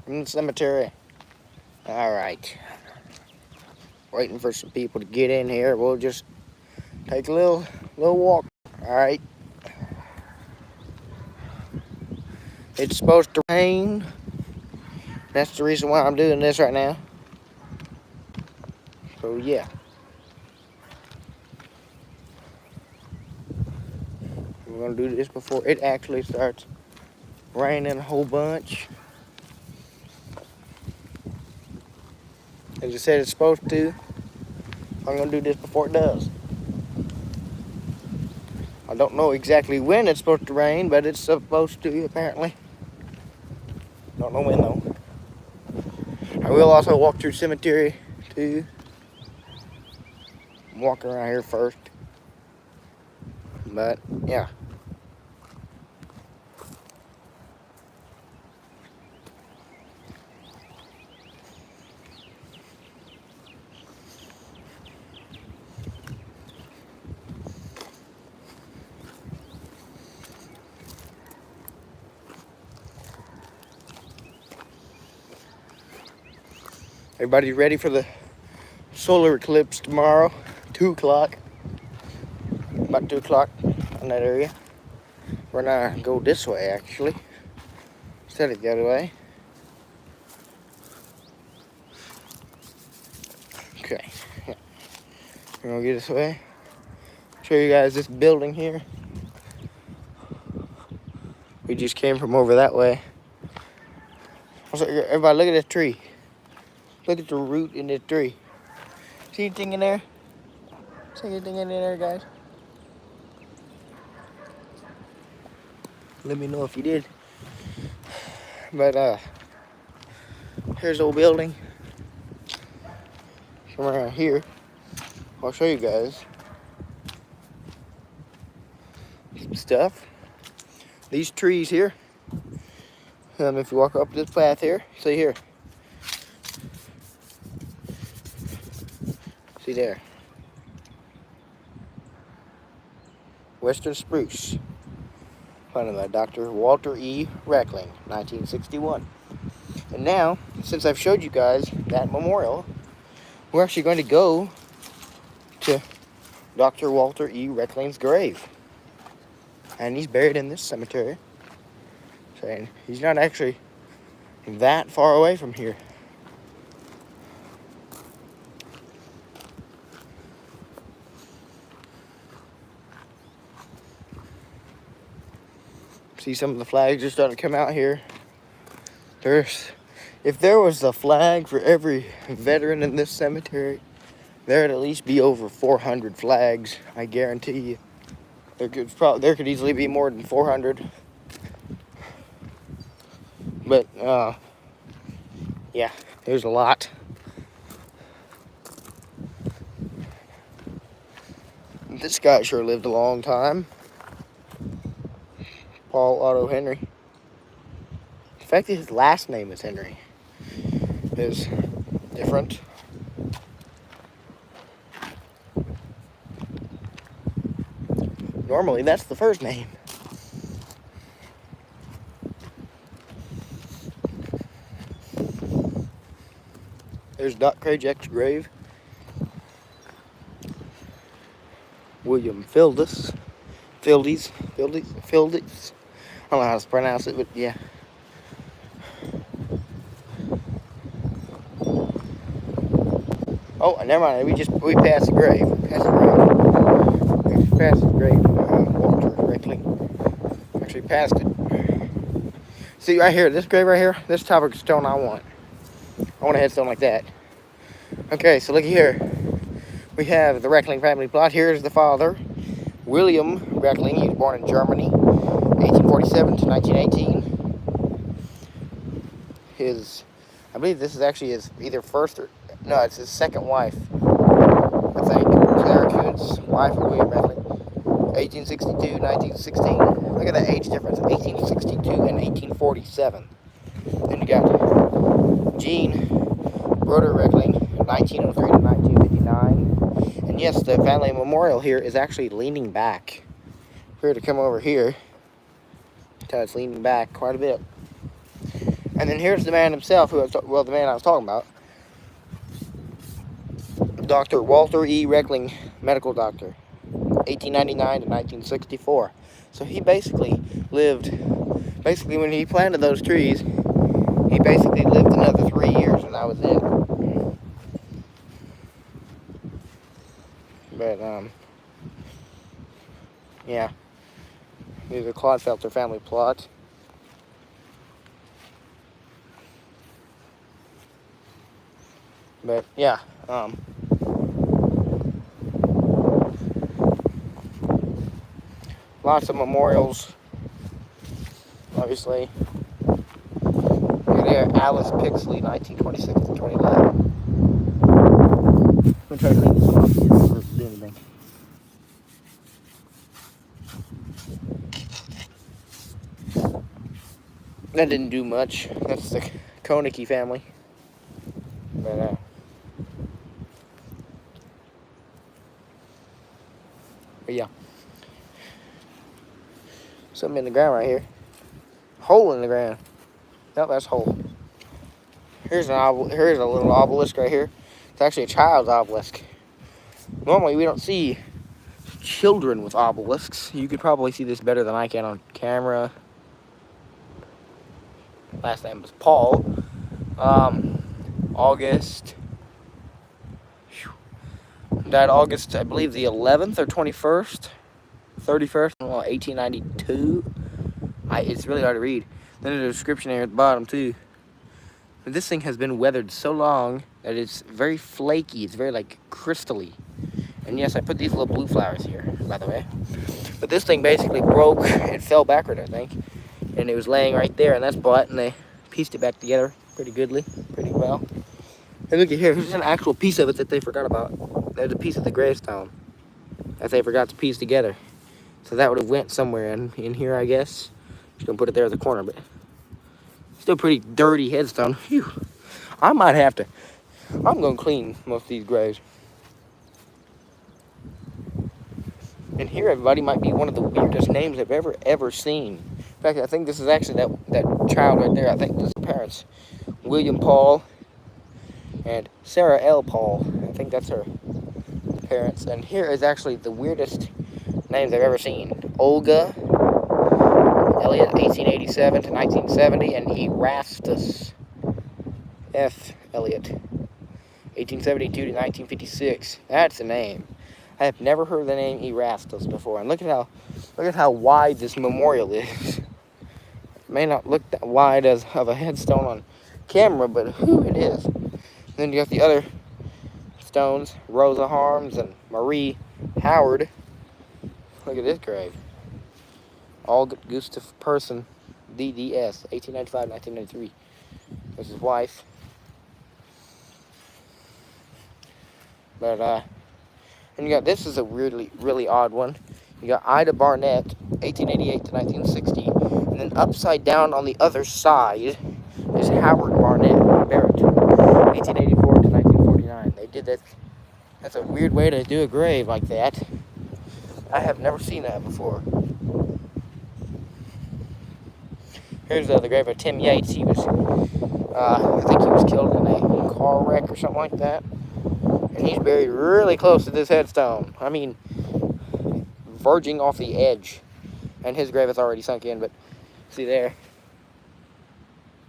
from the cemetery. Alright. Waiting for some people to get in here. We'll just take a little walk. Alright. It's supposed to rain. That's the reason why I'm doing this right now. So yeah. We're gonna do this before it actually starts raining a whole bunch. As I said, it's supposed to. I'm gonna do this before it does. I don't know exactly when it's supposed to rain, but it's supposed to, apparently. Don't know when though. I will also walk through the cemetery too. I'm walking around here first. But yeah. Everybody ready for the solar eclipse tomorrow? 2 o'clock. About 2 o'clock in that area. We're gonna go this way actually, instead of the other way. Okay. Yeah. We're gonna get this way. Show you guys this building here. We just came from over that way. Everybody, look at this tree. Look at the root in this tree. See anything in there? See anything in there, guys? Let me know if you did. But here's the old building. Come around here. I'll show you guys some stuff. These trees here. If you walk up this path here, see here. See there. Western spruce. Planted by Dr. Walter E. Reckling, 1961. And now, since I've showed you guys that memorial, we're actually going to go to Dr. Walter E. Reckling's grave. And he's buried in this cemetery. So he's not actually that far away from here. See, some of the flags are starting to come out here. If there was a flag for every veteran in this cemetery, there'd at least be over 400 flags. I guarantee you. There could easily be more than 400. But yeah, there's a lot. This guy sure lived a long time. Paul Otto Henry. The fact that his last name is Henry is different. Normally, that's the first name. There's Doc Krajic's grave. William Fildes. I don't know how to pronounce it, but yeah. Oh, never mind. We passed the grave. We passed the grave. Walter Reckling. Actually passed it. See right here, this grave right here. This type of stone I want. I want a headstone like that. Okay, so look here. We have the Reckling family plot. Here's the father, William Reckling. He was born in Germany, 1847 to 1918. I believe this is actually his either first or, no, it's his second wife, I think. Clara Kuntz, wife of William Reckling, 1862, 1916. Look at that age difference, 1862 and 1847. Then you got Jean Broder Reckling, 1903 to 1959. And yes, the family memorial here is actually leaning back. If we were to come over here, it's leaning back quite a bit. And then here's the man himself, the man I was talking about. Dr. Walter E. Reckling, medical doctor, 1899 to 1964. So he basically lived, when he planted those trees, he basically lived another 3 years, and that was it. But, yeah. These are Clodfelter family plot. But, yeah, lots of memorials, obviously. Look there, Alice Pixley, 1926 to 2011. I'm gonna try to clean this one off. See if it doesn't do anything. That didn't do much. That's the Konicki family. But, yeah. Something in the ground right here. Hole in the ground. Nope, that's a hole. Here's a little obelisk right here. It's actually a child's obelisk. Normally we don't see children with obelisks. You could probably see this better than I can on camera. Last name was Paul. August. Died August, I believe, the 11th or 21st, 31st, 1892. It's really hard to read. Then there's a description here at the bottom too. But this thing has been weathered so long that it's very flaky. It's very like crystally. And yes, I put these little blue flowers here, by the way. But this thing basically broke. It fell backward, I think. And it was laying right there in that spot, and they pieced it back together pretty well. And look at here, here's an actual piece of it that they forgot about. There's a piece of the gravestone that they forgot to piece together. So that would have went somewhere in here, I guess. Just gonna put it there at the corner, but still pretty dirty headstone. Phew. I might have to. I'm gonna clean most of these graves. And here, everybody, might be one of the weirdest names I've ever seen. In fact, I think this is actually that child right there. I think this is the parents, William Paul and Sarah L. Paul. I think that's her parents. And here is actually the weirdest names I've ever seen. Olga Elliot, 1887 to 1970, and Erastus F. Elliot, 1872 to 1956. That's a name. I have never heard the name Erastus before. And look at how wide this memorial is. It may not look that wide as of a headstone on camera, but it is. And then you got the other stones, Rosa Harms and Marie Howard. Look at this grave. August Gustav Persson, DDS, 1895-1993. That's his wife. But, and you got, this is a really odd one. You got Ida Barnett, 1888 to 1960. And then upside down on the other side is Howard Barrett, 1884 to 1949. They did that. That's a weird way to do a grave like that. I have never seen that before. Here's the grave of Tim Yates. He was, I think he was killed in a car wreck or something like that. And he's buried really close to this headstone. I mean, verging off the edge. And his grave is already sunk in, but see there.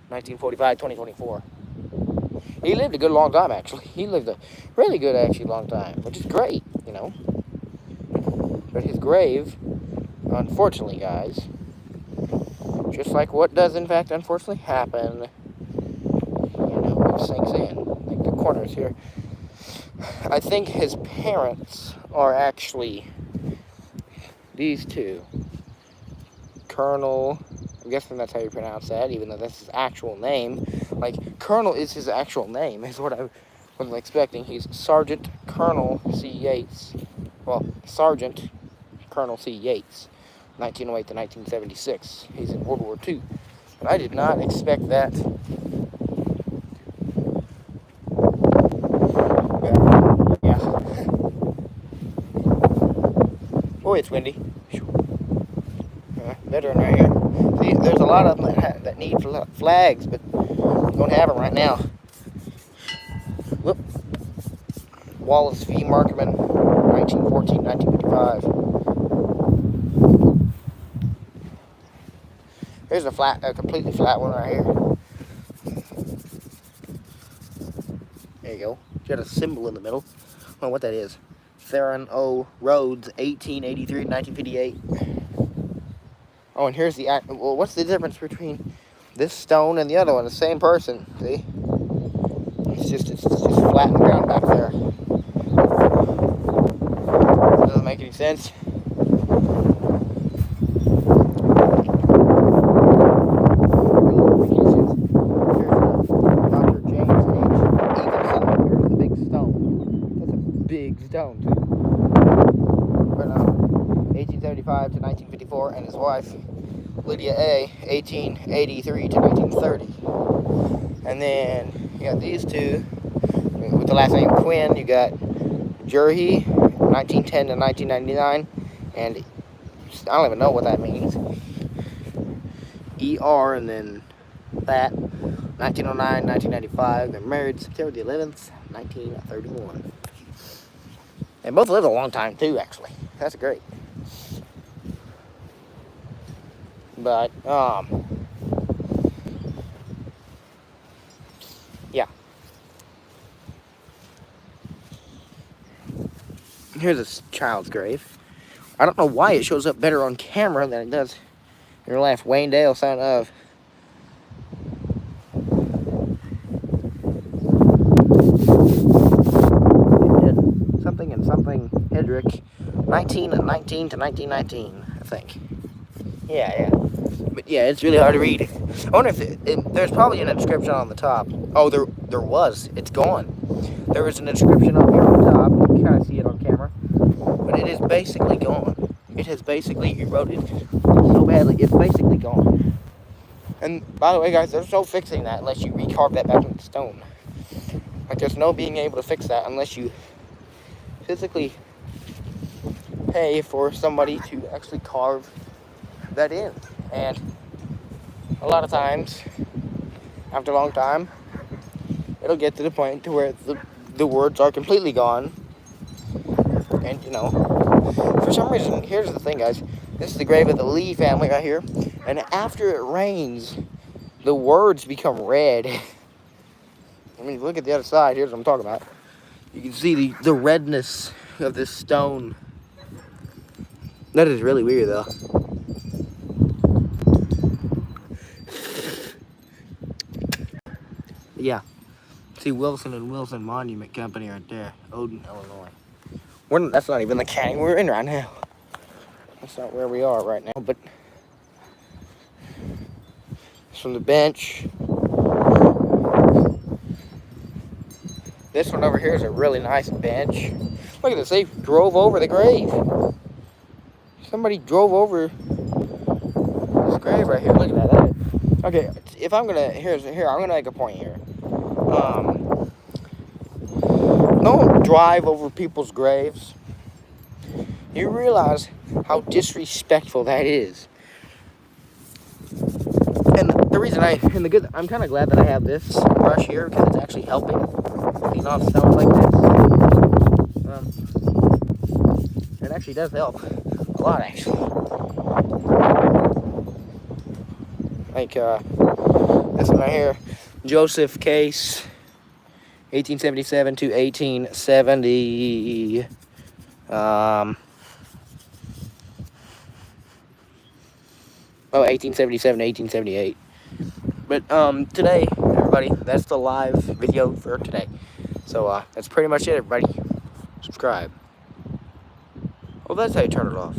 1945, 2024. He lived a good long time, actually. He lived a really good, actually, long time, which is great, you know. But his grave, unfortunately, guys, just like what does, in fact, unfortunately happen, you know, it sinks in, like the corners here. I think his parents are actually these two. Colonel, I'm guessing that's how you pronounce that, even though that's his actual name. Like, Colonel is his actual name, is what I wasn't expecting. He's Sergeant Colonel C. Yates. Well, Sergeant Colonel C. Yates, 1908 to 1976. He's in World War II. And I did not expect that. Yeah. Boy, it's windy. Veteran right here. See, there's a lot of them that need flags, but Don't have them right now. Whoop. Wallace v. Markman, 1914-1955. Here's a completely flat one right here. There you go. It's got a symbol in the middle. I don't know what that is. Theron O. Rhodes, 1883-1958. Oh, and here's the well, what's the difference between this stone and the other one? The same person, see? It's just flat in the ground back there. Doesn't make any sense. Dr. James H. Evenson. Here's the big stone. That's a big stone, too. But 1875 to 1954, and his wife, Lydia A., 1883 to 1930. And then you got these two with the last name Quinn. You got Jurhi, 1910 to 1999, and I don't even know what that means. ER, and then that 1909, 1995. They're married September the 11th, 1931. They both lived a long time too, actually. That's great. But yeah. Here's a child's grave. I don't know why it shows up better on camera than it does in real life. Wayne Dale, son of something and something Hedrick, 1919 to 1919, I think. Yeah. But yeah, it's really hard to read. I wonder if there's probably an inscription on the top. Oh, there was. It's gone. There was an inscription up here on the top. You can kind of see it on camera. But it is basically gone. It has basically eroded so badly. It's basically gone. And by the way, guys, there's no fixing that unless you recarve that back into stone. Like, there's no being able to fix that unless you physically pay for somebody to actually carve that in. And a lot of times, after a long time, it'll get to the point to where the words are completely gone. And, you know, for some reason, here's the thing, guys. This is the grave of the Lee family right here. And after it rains, the words become red. I mean, look at the other side. Here's what I'm talking about. You can see the redness of this stone. That is really weird, though. Yeah. See Wilson and Wilson Monument Company right there. Odin, Illinois. That's not even the county we're in right now. That's not where we are right now, but it's from the bench. This one over here is a really nice bench. Look at this, they drove over the grave. Somebody drove over this grave right here. Look at that. Okay, if I'm gonna I'm gonna make a point here. Don't drive over people's graves. You realize how disrespectful that is. And the reason I'm kind of glad that I have this brush here because it's actually helping clean off stones like this. It actually does help a lot, actually. Like this one right here, Joseph Case, 1877 to 1870. 1877 to 1878. But today, everybody, that's the live video for today. So that's pretty much it, everybody. Subscribe. Oh, that's how you turn it off.